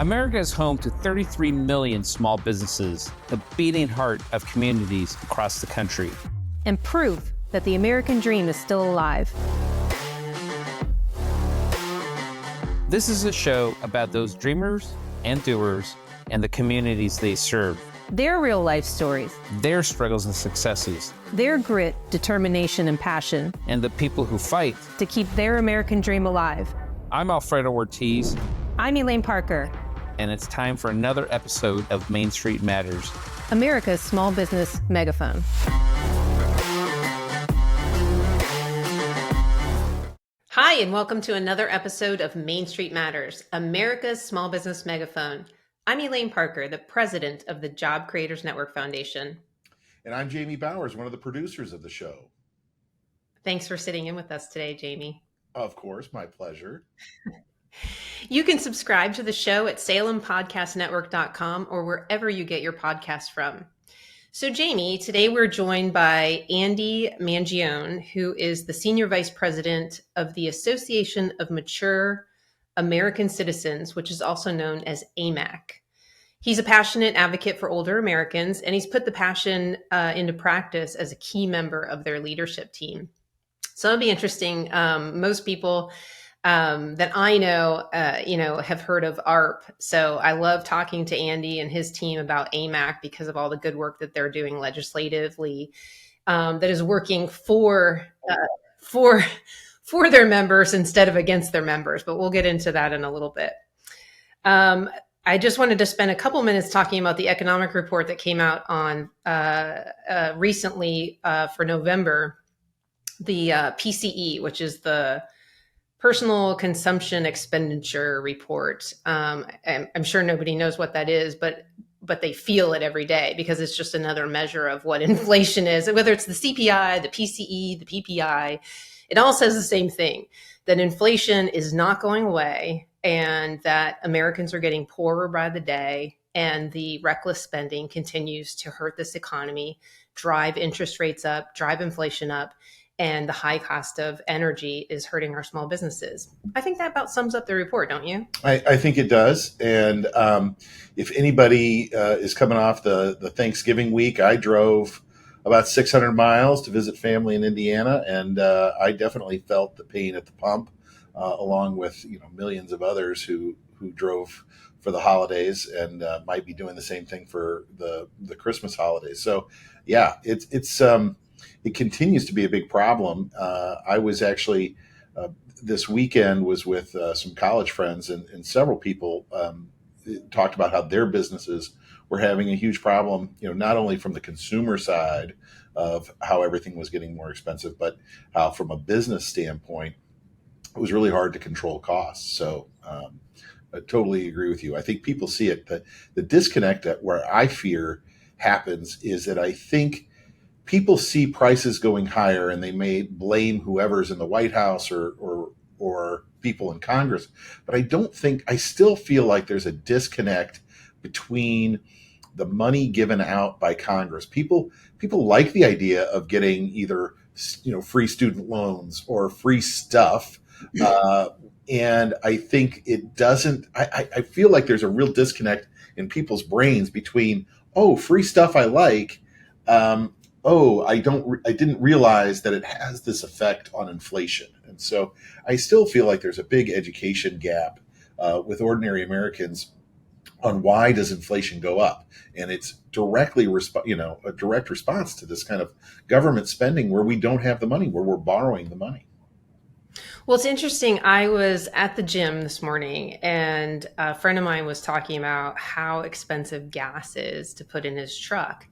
America is home to 33 million small businesses, the beating heart of communities across the country. And proof that the American dream is still alive. This is a show about those dreamers and doers and the communities they serve. Their real life stories. Their struggles and successes. Their grit, determination, and passion. And the people who fight to keep their American dream alive. I'm Alfredo Ortiz. I'm Elaine Parker. And it's time for another episode of Main Street Matters, America's small business megaphone. Hi, and welcome to another episode of Main Street Matters, America's small business megaphone. I'm Elaine Parker, the president of the Job Creators Network Foundation. And I'm Jamie Bowers, one of the producers of the show. Thanks for sitting in with us today, Jamie. Of course, my pleasure. You can subscribe to the show at salempodcastnetwork.com or wherever you get your podcasts from. So Jamie, today we're joined by Andy Mangione, who is the Senior Vice President of the Association of Mature American Citizens, which is also known as AMAC. He's a passionate advocate for older Americans, and he's put the passion into practice as a key member of their leadership team. So it'll be interesting. Most people that I know, have heard of AARP. So I love talking to Andy and his team about AMAC because of all the good work that they're doing legislatively, that is working for their members instead of against their members. But we'll get into that in a little bit. I just wanted to spend a couple minutes talking about the economic report that came out on recently for November, the PCE, which is the Personal Consumption Expenditure Report. I'm sure nobody knows what that is, but they feel it every day because it's just another measure of what inflation is. Whether it's the CPI, the PCE, the PPI, it all says the same thing, that inflation is not going away and that Americans are getting poorer by the day, and the reckless spending continues to hurt this economy, drive interest rates up, drive inflation up, and the high cost of energy is hurting our small businesses. I think that about sums up the report, don't you? I think it does. And if anybody is coming off the Thanksgiving week, I drove about 600 miles to visit family in Indiana, and I definitely felt the pain at the pump, along with millions of others who drove for the holidays and might be doing the same thing for the Christmas holidays. So, yeah, it continues to be a big problem. I was actually this weekend was with some college friends, and several people talked about how their businesses were having a huge problem, not only from the consumer side of how everything was getting more expensive, but how from a business standpoint, it was really hard to control costs. So I totally agree with you. I think people see it. The disconnect that where I fear happens is that I think people see prices going higher and they may blame whoever's in the White House or people in Congress. But I still feel like there's a disconnect between the money given out by Congress. People like the idea of getting either free student loans or free stuff. And I think it doesn't, I feel like there's a real disconnect in people's brains between, free stuff I like, I didn't realize that it has this effect on inflation. And so I still feel like there's a big education gap with ordinary Americans on why does inflation go up? And it's directly a direct response to this kind of government spending where we don't have the money, where we're borrowing the money. Well, it's interesting. I was at the gym this morning and a friend of mine was talking about how expensive gas is to put in his truck.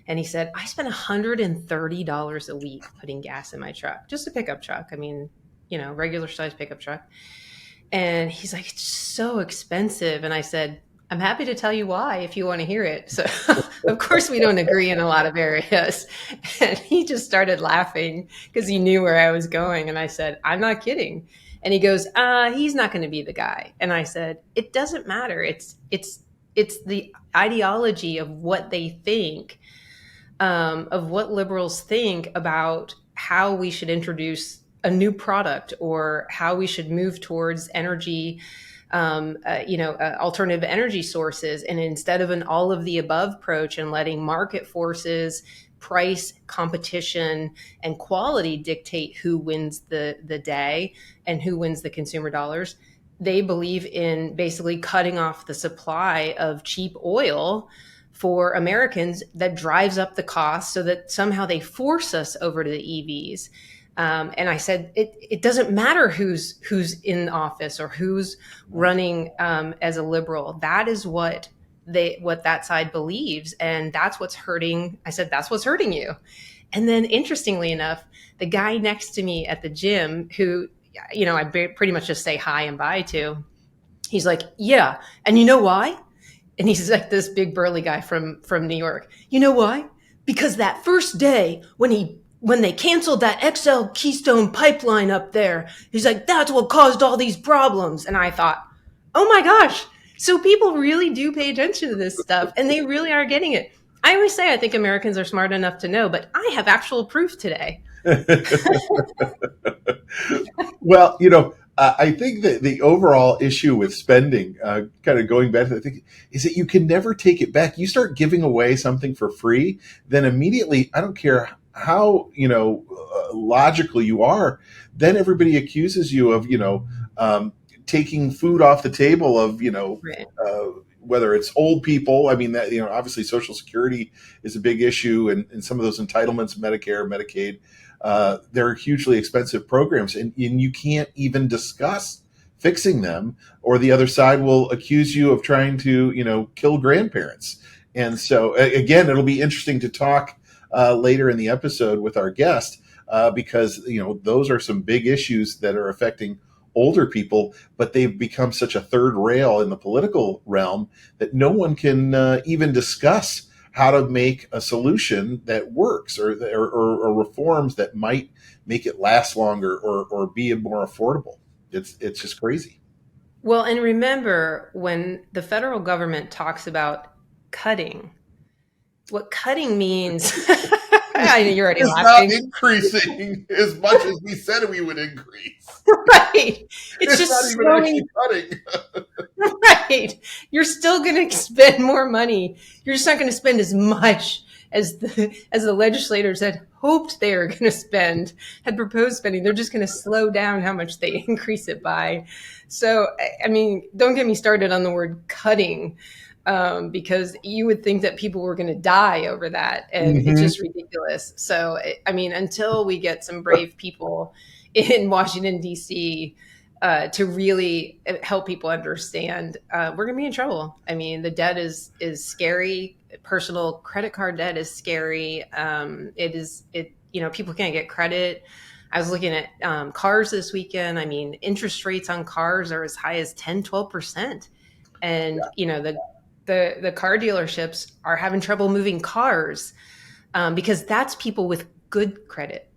And he said, I spend $130 a week putting gas in my truck, just a pickup truck. I mean, regular size pickup truck. And he's like, it's so expensive. And I said, I'm happy to tell you why if you want to hear it. So of course we don't agree in a lot of areas. And he just started laughing because he knew where I was going. And I said, I'm not kidding. And he goes, he's not going to be the guy. And I said, it doesn't matter. It's the ideology of what they think, of what liberals think about how we should introduce a new product or how we should move towards energy alternative energy sources. And instead of an all of the above approach and letting market forces, price, competition, and quality dictate who wins the day and who wins the consumer dollars, they believe in basically cutting off the supply of cheap oil for Americans that drives up the cost so that somehow they force us over to the EVs. And I said, it doesn't matter who's in office or who's running as a liberal. That is what that side believes. And that's what's hurting. I said, that's what's hurting you. And then interestingly enough, the guy next to me at the gym who, I pretty much just say hi and bye to, he's like, yeah. And you know why? And he's like this big burly guy from New York. You know why? Because that first day when they canceled that XL Keystone pipeline up there, he's like, that's what caused all these problems. And I thought, oh my gosh. So people really do pay attention to this stuff and they really are getting it. I always say, I think Americans are smart enough to know, but I have actual proof today. Well, I think that the overall issue with spending, kind of going back to the thing, is that you can never take it back. You start giving away something for free, then immediately, I don't care how, logical you are, then everybody accuses you of, taking food off the table of, Right. Whether it's old people. I mean, that, obviously Social Security is a big issue, and some of those entitlements, Medicare, Medicaid, they're hugely expensive programs, and you can't even discuss fixing them, or the other side will accuse you of trying to, kill grandparents. And so, again, it'll be interesting to talk later in the episode with our guest, because, those are some big issues that are affecting older people, but they've become such a third rail in the political realm that no one can even discuss how to make a solution that works, or reforms that might make it last longer, or be more affordable. It's just crazy. Well, and remember, when the federal government talks about cutting, what cutting means, I know you're already laughing. Not increasing as much as we said we would increase. Right. It's just not even actually cutting. Right. You're still going to spend more money. You're just not going to spend as much as the legislators had hoped they were going to had proposed spending. They're just going to slow down how much they increase it by. So, I mean, don't get me started on the word cutting, because you would think that people were going to die over that. And It's just ridiculous. So, I mean, until we get some brave people in Washington, D.C., to really help people understand, we're going to be in trouble. I mean, the debt is scary. Personal credit card debt is scary. People can't get credit. I was looking at cars this weekend. I mean, interest rates on cars are as high as 10, 12%. And, the car dealerships are having trouble moving cars because that's people with good credit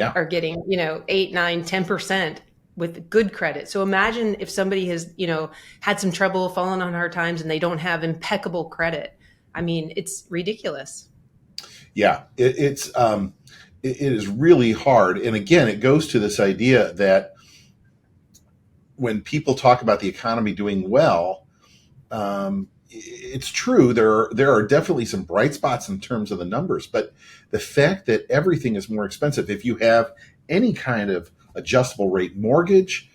are getting, 8, 9, 10% with good credit. So imagine if somebody has, had some trouble, fallen on hard times, and they don't have impeccable credit. I mean, it's ridiculous. Yeah, it is really hard. And again, it goes to this idea that when people talk about the economy doing well, it's true. There are definitely some bright spots in terms of the numbers, but the fact that everything is more expensive, if you have any kind of adjustable rate mortgage,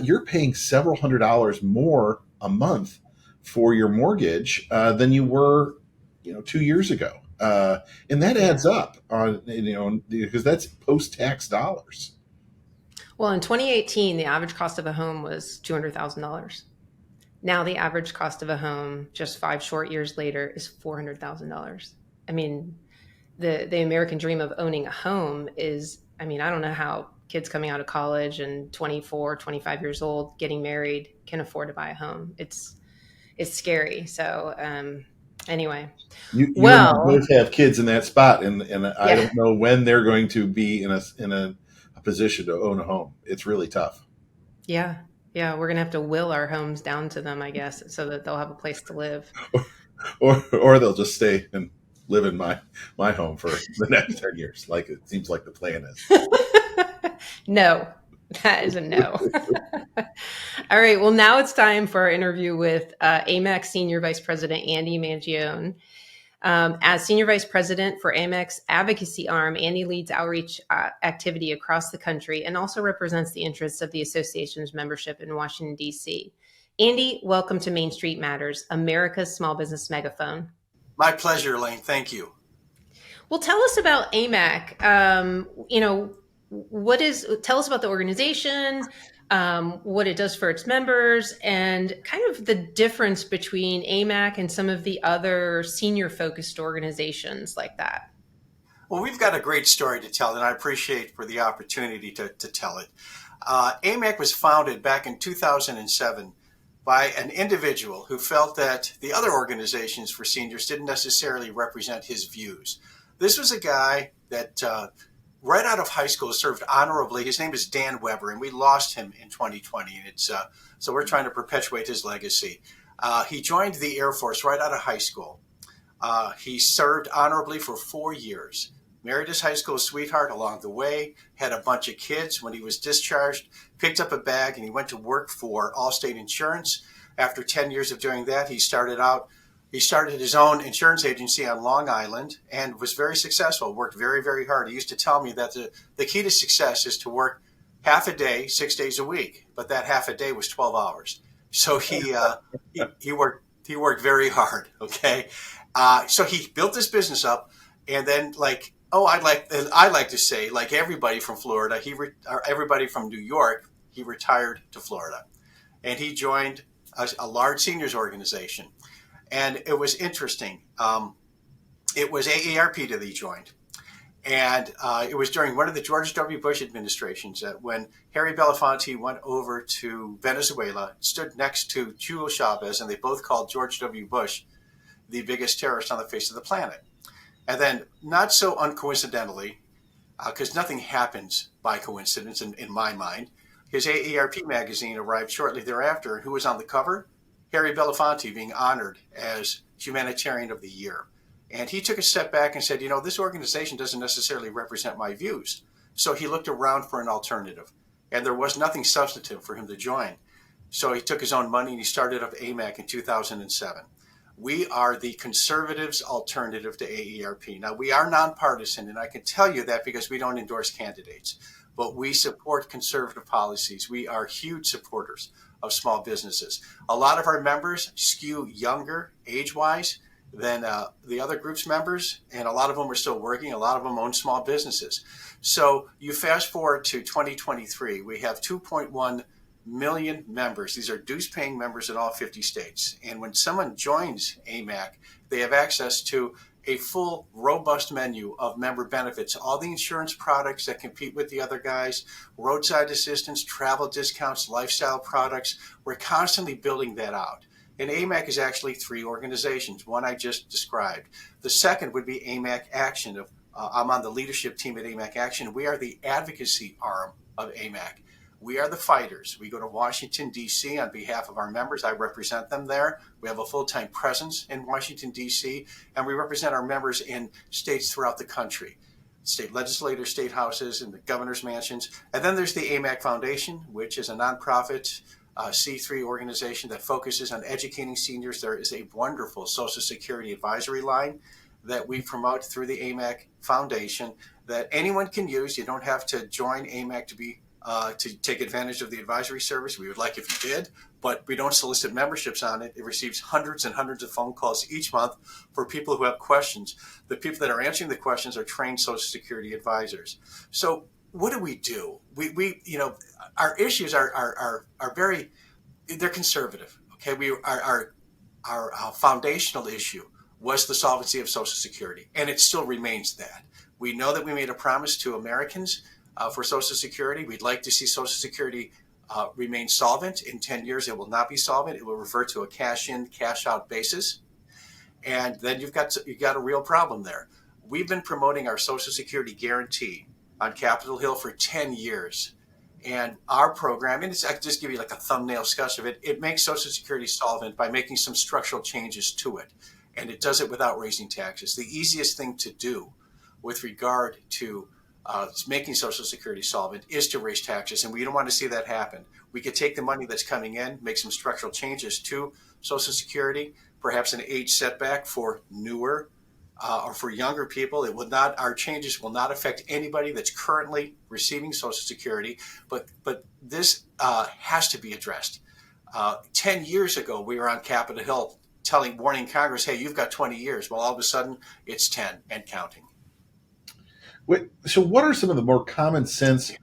you're paying several $100s more a month for your mortgage than you were, 2 years ago. And that adds up on, because that's post-tax dollars. Well, in 2018, the average cost of a home was $200,000. Now the average cost of a home just 5 short years later is $400,000. I mean, the American dream of owning a home is, I don't know how kids coming out of college and 24, 25 years old getting married can afford to buy a home. It's scary. So anyway, you both have kids in that spot, and I don't know when they're going to be in a position to own a home. It's really tough. Yeah. Yeah, we're going to have to will our homes down to them, I guess, so that they'll have a place to live. Or they'll just stay and live in my home for the next 10 years, like it seems like the plan is. No. That is a no. All right. Well, now it's time for our interview with AMAC Senior Vice President Andy Mangione. As Senior Vice President for AMAC's advocacy arm, Andy leads outreach activity across the country and also represents the interests of the association's membership in Washington, D.C. Andy, welcome to Main Street Matters, America's small business megaphone. My pleasure, Elaine. Thank you. Well, tell us about AMAC. Tell us about the organization, what it does for its members, and kind of the difference between AMAC and some of the other senior-focused organizations like that. Well, we've got a great story to tell, and I appreciate for the opportunity to tell it. AMAC was founded back in 2007 by an individual who felt that the other organizations for seniors didn't necessarily represent his views. This was a guy that right out of high school served honorably. His name is Dan Weber, and we lost him in 2020. And so we're trying to perpetuate his legacy. He joined the Air Force right out of high school. He served honorably for 4 years, married his high school sweetheart along the way, had a bunch of kids. When he was discharged, picked up a bag, and he went to work for Allstate Insurance. After 10 years of doing that, he started his own insurance agency on Long Island and was very successful, worked very, very hard. He used to tell me that the key to success is to work half a day, 6 days a week, but that half a day was 12 hours. So he worked very hard, okay? So he built this business up, and then I like to say, like everybody from Florida, everybody from New York, he retired to Florida. And he joined a large seniors organization. And it was interesting. It was AARP that he joined. And it was during one of the George W. Bush administrations that when Harry Belafonte went over to Venezuela, stood next to Hugo Chavez, and they both called George W. Bush the biggest terrorist on the face of the planet. And then, not so uncoincidentally, because nothing happens by coincidence in my mind, his AARP magazine arrived shortly thereafter. And who was on the cover? Harry Belafonte being honored as Humanitarian of the Year. And he took a step back and said, this organization doesn't necessarily represent my views. So he looked around for an alternative. And there was nothing substantive for him to join. So he took his own money and he started up AMAC in 2007. We are the conservatives' alternative to AARP. Now, we are nonpartisan, and I can tell you that because we don't endorse candidates. But we support conservative policies. We are huge supporters of small businesses. A lot of our members skew younger age-wise than the other group's members, and a lot of them are still working. A lot of them own small businesses. So you fast forward to 2023, we have 2.1 million members. These are dues-paying members in all 50 states. And when someone joins AMAC, they have access to a full, robust menu of member benefits, all the insurance products that compete with the other guys, roadside assistance, travel discounts, lifestyle products. We're constantly building that out. And AMAC is actually 3 organizations, one I just described. The second would be AMAC Action. I'm on the leadership team at AMAC Action. We are the advocacy arm of AMAC. We are the fighters. We go to Washington, D.C. on behalf of our members. I represent them there. We have a full-time presence in Washington, D.C., and we represent our members in states throughout the country, state legislators, state houses, and the governor's mansions. And then there's the AMAC Foundation, which is a nonprofit C3 organization that focuses on educating seniors. There is a wonderful Social Security advisory line that we promote through the AMAC Foundation that anyone can use. You don't have to join AMAC to take advantage of the advisory service. We would like if you did, but we don't solicit memberships on it. It receives hundreds and hundreds of phone calls each month for people who have questions. The people that are answering the questions are trained Social Security advisors. So what do? We our issues are very, they're conservative. Okay, our foundational issue was the solvency of Social Security, and it still remains that. We know that we made a promise to Americans for Social Security. We'd like to see Social Security remain solvent. In 10 years, it will not be solvent. It will revert to a cash-in, cash-out basis. And then you've got a real problem there. We've been promoting our Social Security guarantee on Capitol Hill for 10 years. And our program, and I can just give you like a thumbnail sketch of it, it makes Social Security solvent by making some structural changes to it. And it does it without raising taxes. The easiest thing to do with regard to making Social Security solvent is to raise taxes, and we don't want to see that happen. We could take the money that's coming in, make some structural changes to Social Security, perhaps an age setback for newer or for younger people. It will not. Our changes will not affect anybody that's currently receiving Social Security, but this has to be addressed. 10 years ago, we were on Capitol Hill warning Congress, hey, you've got 20 years. Well, all of a sudden, it's 10 and counting. So what are some of the more common sense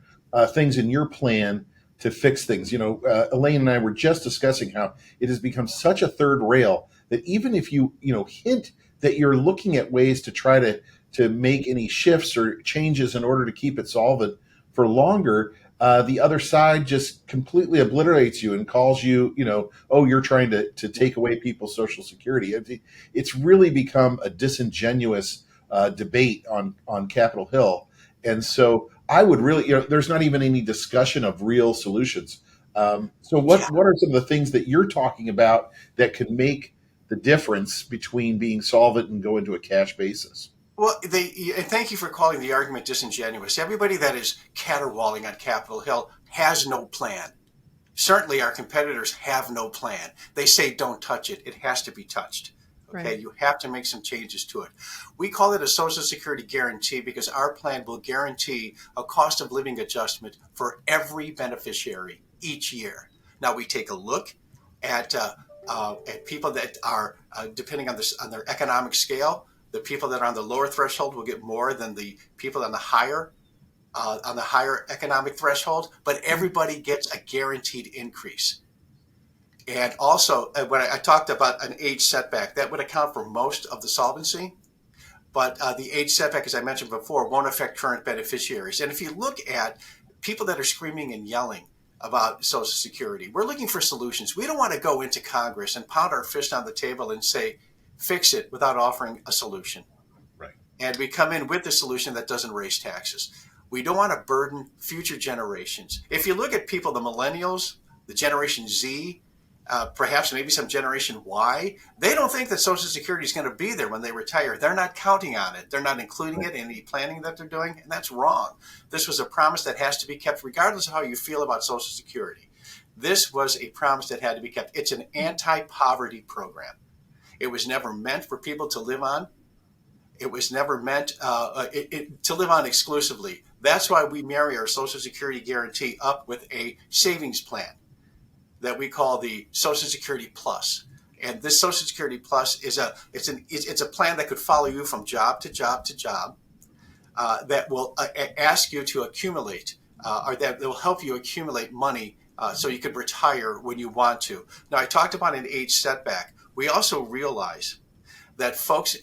things in your plan to fix things? Elaine and I were just discussing how it has become such a third rail that even if you hint that you're looking at ways to try to make any shifts or changes in order to keep it solvent for longer, the other side just completely obliterates you and calls you, you're trying to take away people's Social Security. It's really become a disingenuous debate on Capitol Hill. And so I would really, there's not even any discussion of real solutions. So what are some of the things that you're talking about that could make the difference between being solvent and go into a cash basis? Well, thank you for calling the argument disingenuous. Everybody that is caterwauling on Capitol Hill has no plan. Certainly our competitors have no plan. They say don't touch it. It has to be touched. Okay, right. You have to make some changes to it. We call it a Social Security guarantee because our plan will guarantee a cost of living adjustment for every beneficiary each year. Now we take a look at people that are depending on their economic scale. The people that are on the lower threshold will get more than the people on the higher economic threshold, but everybody gets a guaranteed increase. And also, when I talked about an age setback, that would account for most of the solvency. But the age setback, as I mentioned before, won't affect current beneficiaries. And if you look at people that are screaming and yelling about Social Security, we're looking for solutions. We don't want to go into Congress and pound our fist on the table and say, fix it without offering a solution. Right. And we come in with a solution that doesn't raise taxes. We don't want to burden future generations. If you look at people, the millennials, the Generation Z, perhaps maybe some Generation Y, they don't think that Social Security is going to be there when they retire. They're not counting on it. They're not including it in any planning that they're doing, and that's wrong. This was a promise that has to be kept regardless of how you feel about Social Security. This was a promise that had to be kept. It's an anti-poverty program. It was never meant for people to live on. It was never meant to live on exclusively. That's why we marry our Social Security guarantee up with a savings plan that we call the Social Security Plus. And this Social Security Plus is a plan that could follow you from job to job to job, that will ask you to accumulate, or that will help you accumulate money so you could retire when you want to. Now, I talked about an age setback. We also realize that folks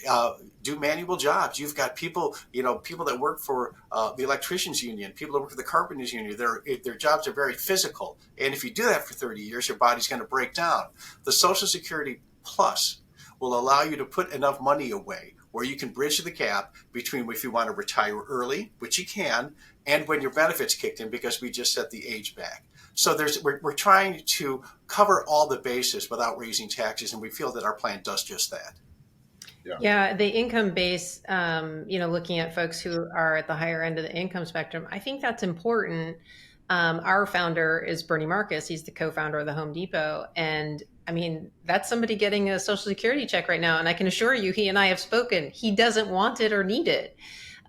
do manual jobs. You've got people that work for the electricians union, people that work for the carpenters union. Their jobs are very physical. And if you do that for 30 years, your body's going to break down. The Social Security Plus will allow you to put enough money away where you can bridge the gap between if you want to retire early, which you can, and when your benefits kicked in because we just set the age back. So we're trying to cover all the bases without raising taxes, and we feel that our plan does just that. Yeah, the income base, looking at folks who are at the higher end of the income spectrum, I think that's important. Our founder is Bernie Marcus. He's the co-founder of the Home Depot. And I mean, that's somebody getting a Social Security check right now. And I can assure you, he and I have spoken. He doesn't want it or need it.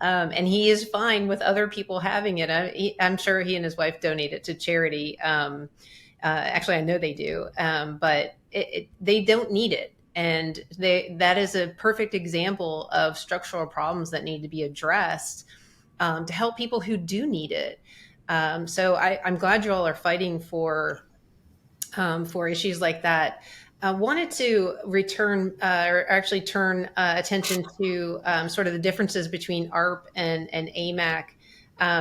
And he is fine with other people having it. I'm sure he and his wife donate it to charity. Actually, I know they do, but they don't need it. And that is a perfect example of structural problems that need to be addressed to help people who do need it. So I'm glad you all are fighting for issues like that. I wanted to turn attention to sort of the differences between AARP and AMAC,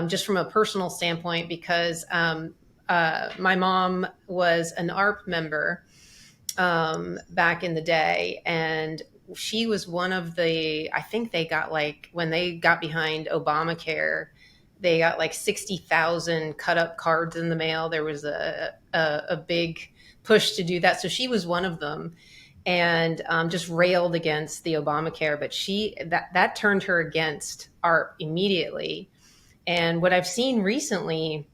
just from a personal standpoint, because my mom was an AARP member back in the day, and she was one of I think they got when they got behind Obamacare, they got 60,000 cut up cards in the mail. There was a big push to do that. So she was one of them, and just railed against the Obamacare, but that turned her against AARP immediately. And what I've seen recently,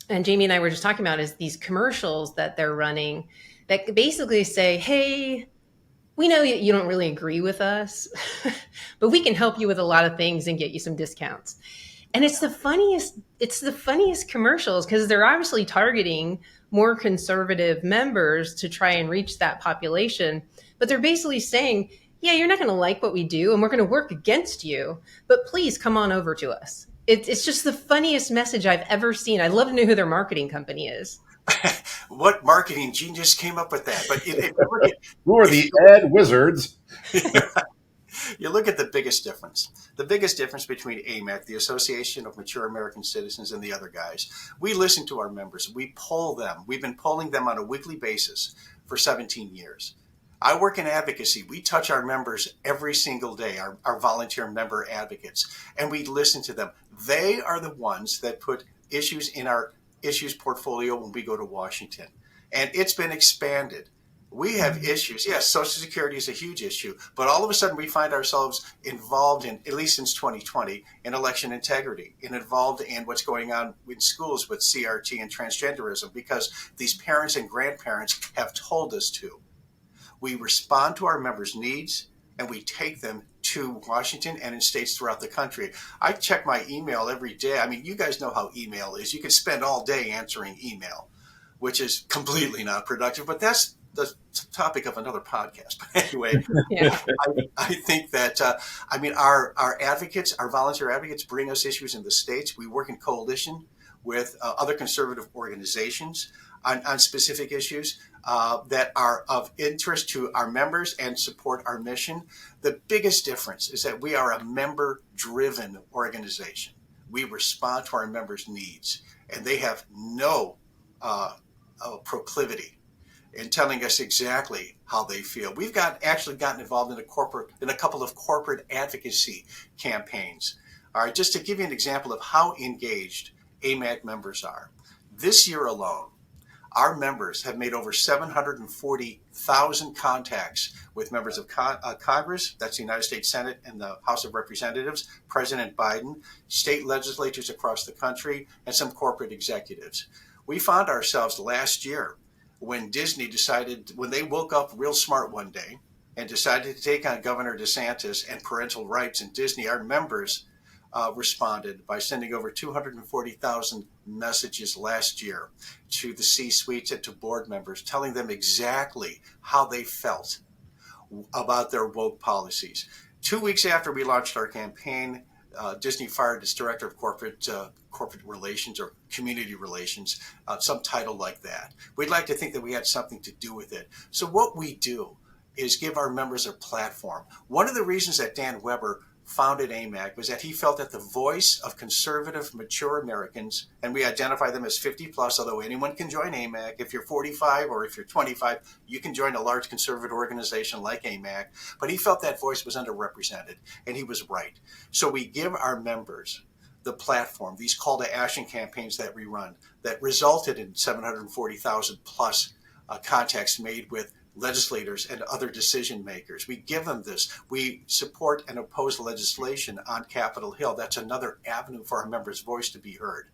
and Jamie and I were just talking about, is these commercials that they're running that basically say, hey, we know you don't really agree with us, but we can help you with a lot of things and get you some discounts. And it's the funniest commercials, because they're obviously targeting more conservative members to try and reach that population. But they're basically saying, yeah, you're not going to like what we do and we're going to work against you, but please come on over to us. It's just the funniest message I've ever seen. I'd love to know who their marketing company is. What marketing genius came up with that? But who are the ad wizards? You look at the biggest difference. The biggest difference between AMAC, the Association of Mature American Citizens, and the other guys. We listen to our members. We poll them. We've been polling them on a weekly basis for 17 years. I work in advocacy. We touch our members every single day, our volunteer member advocates, and we listen to them. They are the ones that put issues in our issues portfolio when we go to Washington. And it's been expanded. We have issues. Yes, Social Security is a huge issue, but all of a sudden we find ourselves involved in, at least since 2020, in election integrity, and involved in what's going on in schools with CRT and transgenderism, because these parents and grandparents have told us to. We respond to our members' needs, and we take them to Washington and in states throughout the country. I check my email every day. I mean, you guys know how email is. You can spend all day answering email, which is completely not productive, but that's the topic of another podcast. But anyway, yeah. I think that, our advocates, our volunteer advocates bring us issues in the states. We work in coalition with other conservative organizations on specific issues that are of interest to our members and support our mission. The biggest difference is that we are a member-driven organization. We respond to our members' needs, and they have no proclivity in telling us exactly how they feel. We've actually gotten involved in a couple of corporate advocacy campaigns. All right, just to give you an example of how engaged AMAC members are. This year alone, our members have made over 740,000 contacts with members of Congress, that's the United States Senate and the House of Representatives, President Biden, state legislatures across the country, and some corporate executives. We found ourselves last year when Disney when they woke up real smart one day and decided to take on Governor DeSantis and parental rights in Disney, our members responded by sending over 240,000 messages last year to the C-suites and to board members, telling them exactly how they felt about their woke policies. 2 weeks after we launched our campaign, Disney fired its director of corporate relations or community relations, some title like that. We'd like to think that we had something to do with it. So what we do is give our members a platform. One of the reasons that Dan Weber founded AMAC was that he felt that the voice of conservative, mature Americans, and we identify them as 50 plus, although anyone can join AMAC. If you're 45 or if you're 25, you can join a large conservative organization like AMAC. But he felt that voice was underrepresented, and he was right. So we give our members the platform, these call to action campaigns that we run, that resulted in 740,000 plus contacts made with legislators and other decision makers. We give them this. We support and oppose legislation on Capitol Hill. That's another avenue for our members' voice to be heard.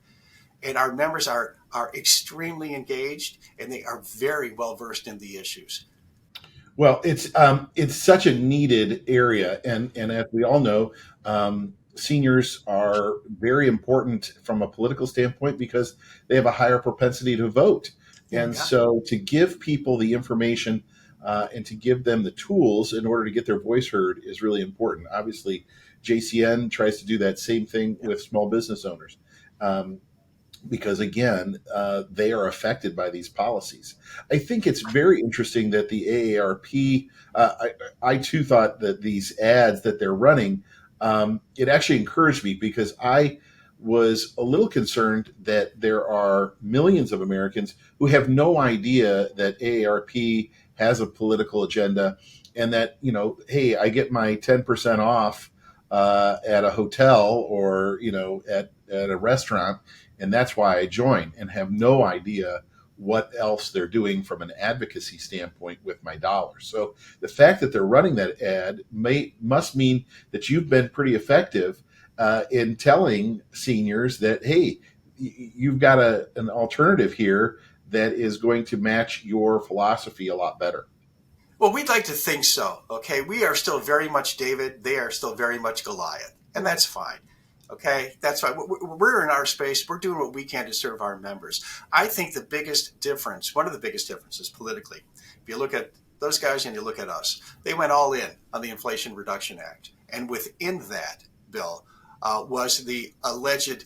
And our members are extremely engaged, and they are very well versed in the issues. Well, it's such a needed area, and as we all know, seniors are very important from a political standpoint because they have a higher propensity to vote. And so to give people the information and to give them the tools in order to get their voice heard is really important. Obviously, JCN tries to do that same thing with small business owners because, again, they are affected by these policies. I think it's very interesting that the AARP, I too thought that these ads that they're running, it actually encouraged me because I was a little concerned that there are millions of Americans who have no idea that AARP has a political agenda and that, hey, I get my 10% off at a hotel or, at a restaurant, and that's why I join, and have no idea what else they're doing from an advocacy standpoint with my dollars. So the fact that they're running that ad must mean that you've been pretty effective in telling seniors that, hey, you've got an alternative here that is going to match your philosophy a lot better. Well, we'd like to think so. Okay. We are still very much David. They are still very much Goliath. And that's fine. Okay. That's fine. We're in our space. We're doing what we can to serve our members. I think the biggest difference, one of the biggest differences politically, if you look at those guys and you look at us, they went all in on the Inflation Reduction Act. And within that bill was the alleged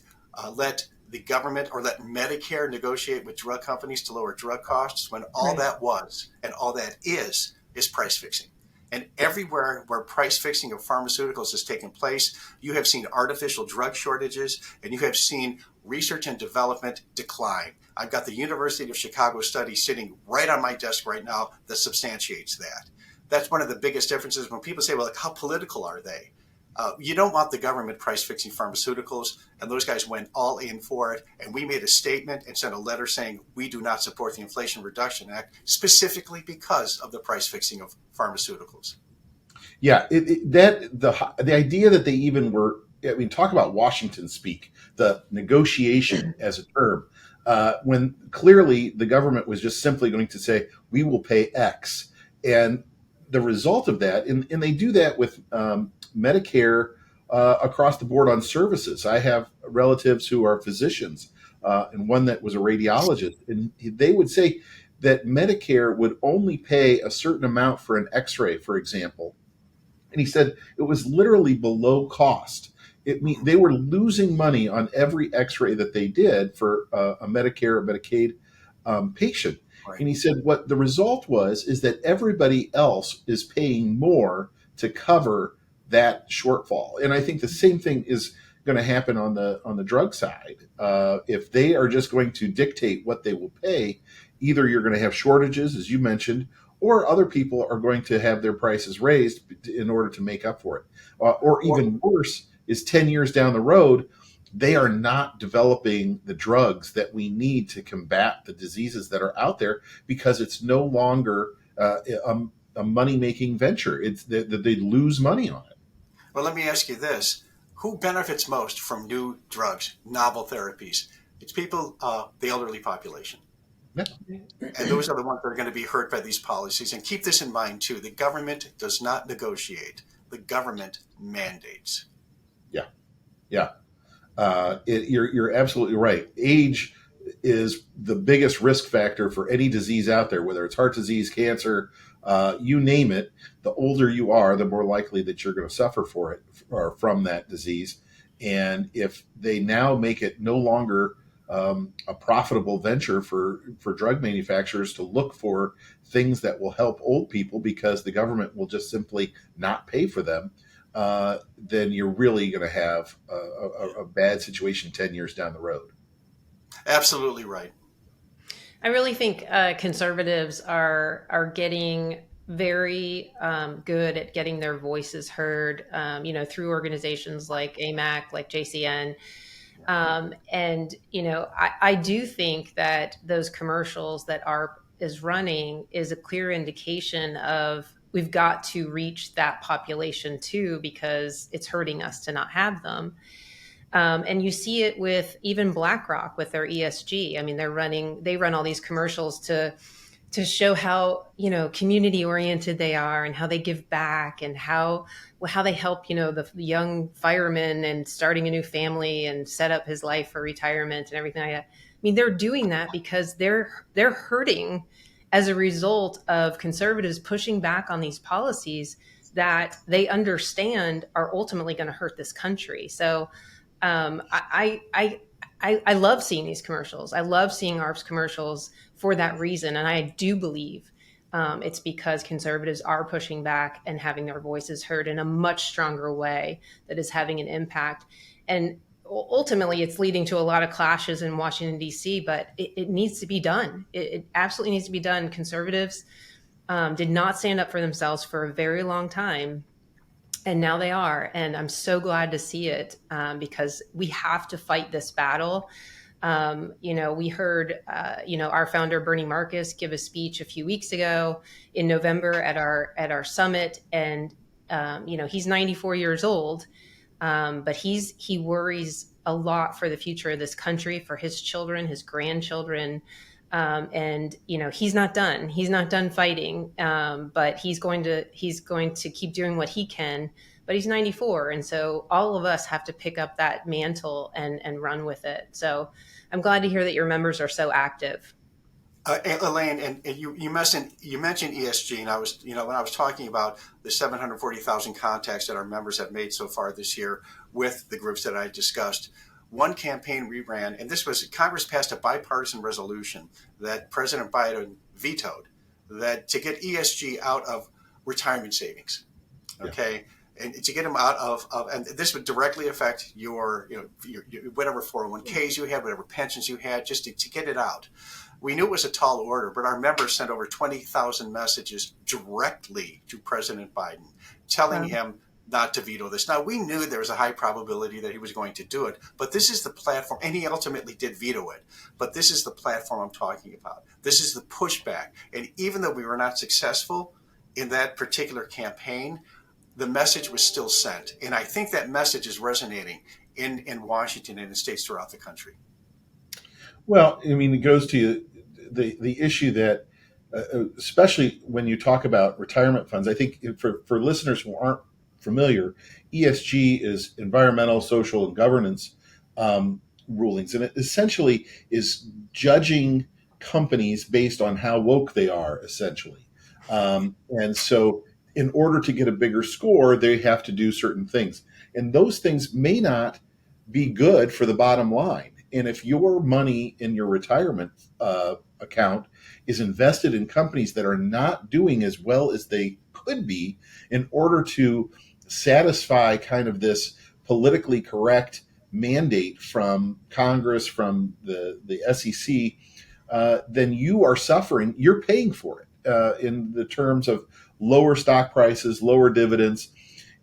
let the government or let Medicare negotiate with drug companies to lower drug costs, when all that was and all that is price fixing. And everywhere where price fixing of pharmaceuticals has taken place, you have seen artificial drug shortages and you have seen research and development decline. I've got the University of Chicago study sitting right on my desk right now that substantiates that. That's one of the biggest differences when people say, well, like, how political are they? You don't want the government price fixing pharmaceuticals, and those guys went all in for it. And we made a statement and sent a letter saying we do not support the Inflation Reduction Act specifically because of the price fixing of pharmaceuticals. Yeah, the idea that they even were, I mean, talk about Washington speak, the negotiation as a term, when clearly the government was just simply going to say, we will pay X. And the result of that, and they do that with Medicare across the board on services. I have relatives who are physicians, and one that was a radiologist, and they would say that Medicare would only pay a certain amount for an X-ray, for example. And he said it was literally below cost. They were losing money on every X-ray that they did for a Medicare or Medicaid patient. Right. And he said what the result was is that everybody else is paying more to cover that shortfall. And I think the same thing is going to happen on the drug side. If they are just going to dictate what they will pay, either you're going to have shortages, as you mentioned, or other people are going to have their prices raised in order to make up for it. Or even worse is 10 years down the road, they are not developing the drugs that we need to combat the diseases that are out there because it's no longer a money-making venture. It's that they lose money on it. Well, let me ask you this. Who benefits most from new drugs, novel therapies? It's people, the elderly population. Yeah. And those are the ones that are going to be hurt by these policies. And keep this in mind, too. The government does not negotiate. The government mandates. Yeah. Yeah. You're absolutely right. Age is the biggest risk factor for any disease out there, whether it's heart disease, cancer, you name it. The older you are, the more likely that you're going to suffer for it or from that disease. And if they now make it no longer a profitable venture for drug manufacturers to look for things that will help old people because the government will just simply not pay for them, then you're really going to have a bad situation 10 years down the road. Absolutely right. I really think conservatives are getting very good at getting their voices heard, through organizations like AMAC, like JCN. And, I do think that those commercials that AARP is running is a clear indication of we've got to reach that population too, because it's hurting us to not have them. And you see it with even BlackRock with their ESG. I mean, they run all these commercials to show how, community oriented they are and how they give back and how they help, the young fireman and starting a new family and set up his life for retirement and everything like that. I mean, they're doing that because they're hurting as a result of conservatives pushing back on these policies that they understand are ultimately going to hurt this country. So I love seeing these commercials. I love seeing AARP's commercials for that reason. And I do believe it's because conservatives are pushing back and having their voices heard in a much stronger way that is having an impact. And ultimately, it's leading to a lot of clashes in Washington, D.C., but it needs to be done. It absolutely needs to be done. Conservatives did not stand up for themselves for a very long time. And now they are. And I'm so glad to see it because we have to fight this battle. We heard, our founder, Bernie Marcus, give a speech a few weeks ago in November at our summit. And, he's 94 years old. But he worries a lot for the future of this country, for his children, his grandchildren. And he's not done. He's not done fighting. But he's going to keep doing what he can. But he's 94, and so all of us have to pick up that mantle and run with it. So I'm glad to hear that your members are so active. Elaine, and you mentioned ESG, and I was, when I was talking about the 740,000 contacts that our members have made so far this year with the groups that I discussed. One campaign we ran, and this was Congress passed a bipartisan resolution that President Biden vetoed, that to get ESG out of retirement savings, okay, and to get them out of and this would directly affect your whatever 401ks you had, whatever pensions you had, just to get it out. We knew it was a tall order, but our members sent over 20,000 messages directly to President Biden, telling him not to veto this. Now, we knew there was a high probability that he was going to do it, but this is the platform, and he ultimately did veto it. But this is the platform I'm talking about. This is the pushback. And even though we were not successful in that particular campaign, the message was still sent. And I think that message is resonating in Washington and in states throughout the country. Well, I mean, it goes to the issue that, especially when you talk about retirement funds, I think for listeners who aren't familiar, ESG is environmental, social, and governance rulings. And it essentially is judging companies based on how woke they are, essentially. And so in order to get a bigger score, they have to do certain things. And those things may not be good for the bottom line. And if your money in your retirement account is invested in companies that are not doing as well as they could be in order to satisfy kind of this politically correct mandate from Congress, from the SEC, then you are suffering. You're paying for it in the terms of lower stock prices, lower dividends.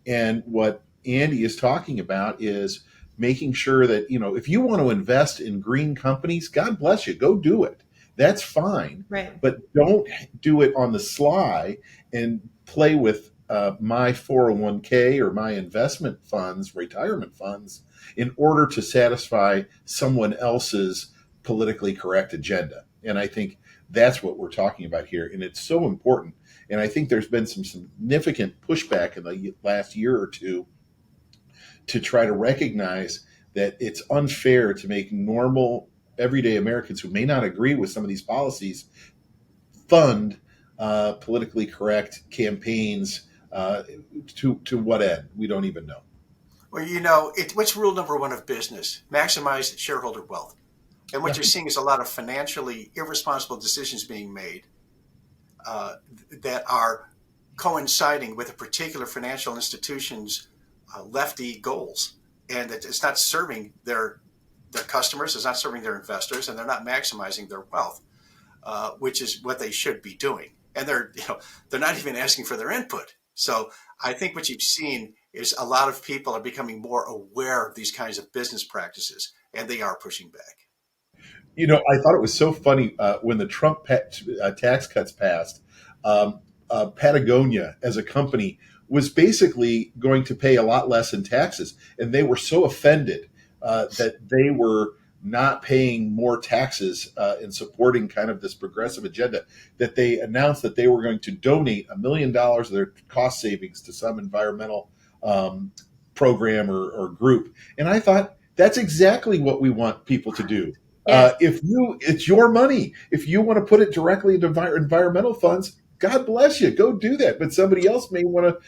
And what Andy is talking about is making sure that, if you want to invest in green companies, God bless you, go do it. That's fine. Right. But don't do it on the sly and play with my 401k or my investment funds, retirement funds, in order to satisfy someone else's politically correct agenda. And I think that's what we're talking about here. And it's so important. And I think there's been some significant pushback in the last year or two to try to recognize that it's unfair to make normal, everyday Americans who may not agree with some of these policies fund politically correct campaigns to what end? We don't even know. Well, what's rule number one of business? Maximize shareholder wealth. And what you're seeing is a lot of financially irresponsible decisions being made that are coinciding with a particular financial institution's lefty goals. And that it's not serving their customers, it's not serving their investors, and they're not maximizing their wealth, which is what they should be doing. And they're not even asking for their input. So I think what you've seen is a lot of people are becoming more aware of these kinds of business practices, and they are pushing back. I thought it was so funny when the Trump tax cuts passed, Patagonia as a company was basically going to pay a lot less in taxes. And they were so offended that they were not paying more taxes in supporting kind of this progressive agenda, that they announced that they were going to donate $1 million of their cost savings to some environmental program or group. And I thought, that's exactly what we want people to do. Yes. It's your money. If you want to put it directly into environmental funds, God bless you, go do that. But somebody else may want to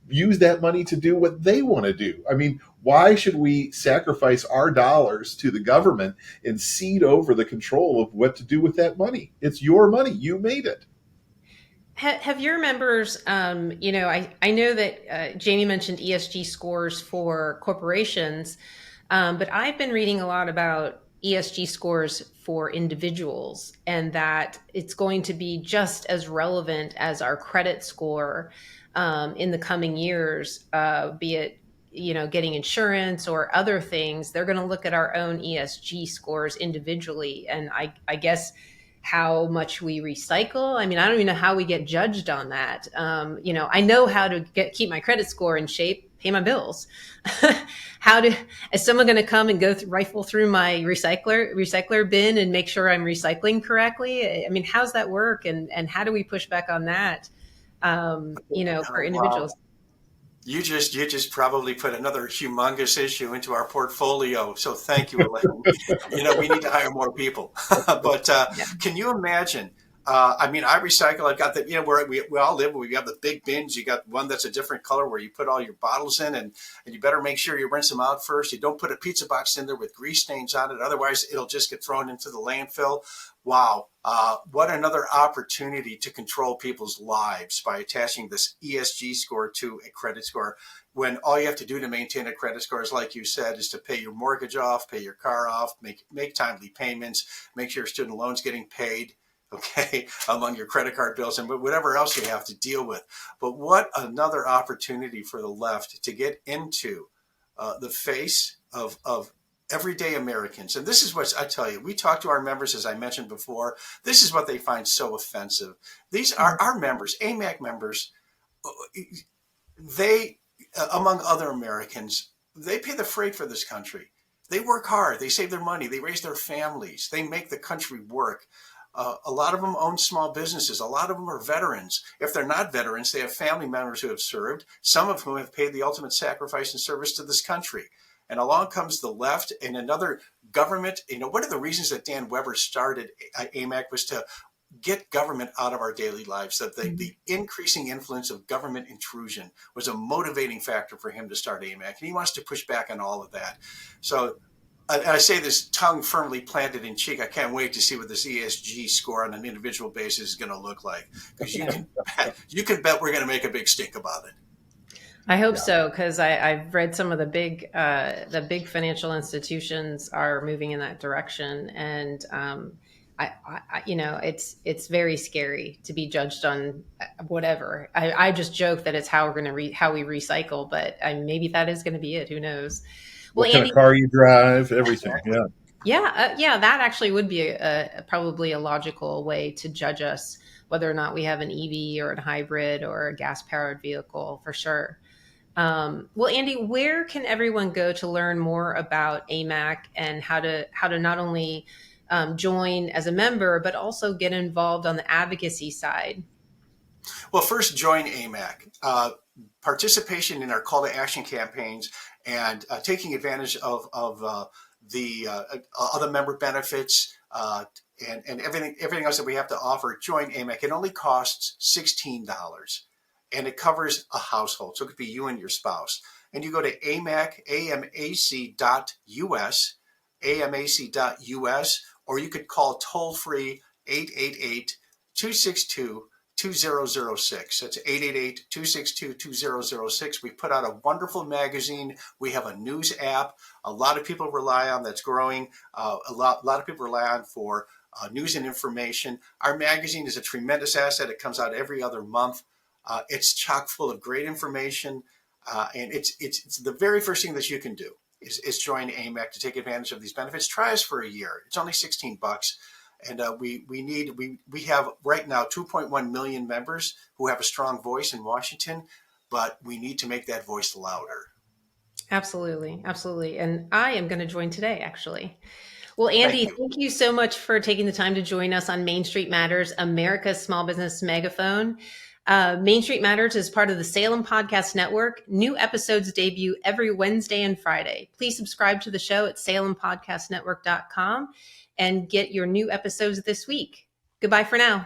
use that money to do what they want to do. I mean, why should we sacrifice our dollars to the government and cede over the control of what to do with that money? It's your money. You made it. Have your members, I know that Jamie mentioned ESG scores for corporations, but I've been reading a lot about ESG scores for individuals, and that it's going to be just as relevant as our credit score in the coming years, be it, getting insurance or other things. They're going to look at our own ESG scores individually. And I guess how much we recycle. I mean, I don't even know how we get judged on that. I know how to keep my credit score in shape. pay my bills? Is someone going to come and rifle through my recycler bin and make sure I'm recycling correctly? I mean, how's that work? And how do we push back on that, for individuals? Wow. You just probably put another humongous issue into our portfolio. So thank you, Elaine. We need to hire more people. But Can you imagine? I recycle. I've got where we all live. We have the big bins. You got one that's a different color where you put all your bottles in, and you better make sure you rinse them out first. You don't put a pizza box in there with grease stains on it. Otherwise, it'll just get thrown into the landfill. Wow. What another opportunity to control people's lives by attaching this ESG score to a credit score, when all you have to do to maintain a credit score is, like you said, is to pay your mortgage off, pay your car off, make timely payments, make sure your student loan's getting paid, okay, among your credit card bills and whatever else you have to deal with. But what another opportunity for the left to get into the face of everyday Americans. And this is what I tell you, we talk to our members, as I mentioned before, this is what they find so offensive. These are our members, AMAC members. They, among other Americans, they pay the freight for this country. They work hard. They save their money. They raise their families. They make the country work. A lot of them own small businesses. A lot of them are veterans. If they're not veterans, they have family members who have served, some of whom have paid the ultimate sacrifice and service to this country. And along comes the left and another government. One of the reasons that Dan Weber started AMAC was to get government out of our daily lives. That the increasing influence of government intrusion was a motivating factor for him to start AMAC. And he wants to push back on all of that. So I say this tongue firmly planted in cheek. I can't wait to see what this ESG score on an individual basis is going to look like. Because you can bet we're going to make a big stink about it. I hope so, because I've read some of the big financial institutions are moving in that direction, and it's very scary to be judged on whatever. I just joke that it's how we're going to how we recycle, but maybe that is going to be it. Who knows? Well, what kind of car you drive, everything. Yeah. That actually would be probably a logical way to judge us, whether or not we have an EV or a hybrid or a gas-powered vehicle, for sure. Well, Andy, where can everyone go to learn more about AMAC and how to not only join as a member, but also get involved on the advocacy side? Well, first, join AMAC. Participation in our call to action campaigns and taking advantage of the other member benefits and everything else that we have to offer. Join AMAC. It only costs $16. And it covers a household. So it could be you and your spouse. And you go to amac.us, or you could call toll-free 888-262-2006. That's 888-262-2006. We put out a wonderful magazine. We have a news app. A lot of people rely on that's growing. A lot of people rely on for news and information. Our magazine is a tremendous asset. It comes out every other month. It's chock full of great information, and it's the very first thing that you can do is join AMAC to take advantage of these benefits. Try us for a year. It's only $16, and we have right now 2.1 million members who have a strong voice in Washington, but we need to make that voice louder. Absolutely, and I am going to join today, actually. Well, Andy, thank you so much for taking the time to join us on Main Street Matters, America's Small Business Megaphone. Main Street Matters is part of the Salem Podcast Network. New episodes debut every Wednesday and Friday. Please subscribe to the show at salempodcastnetwork.com and get your new episodes this week. Goodbye for now.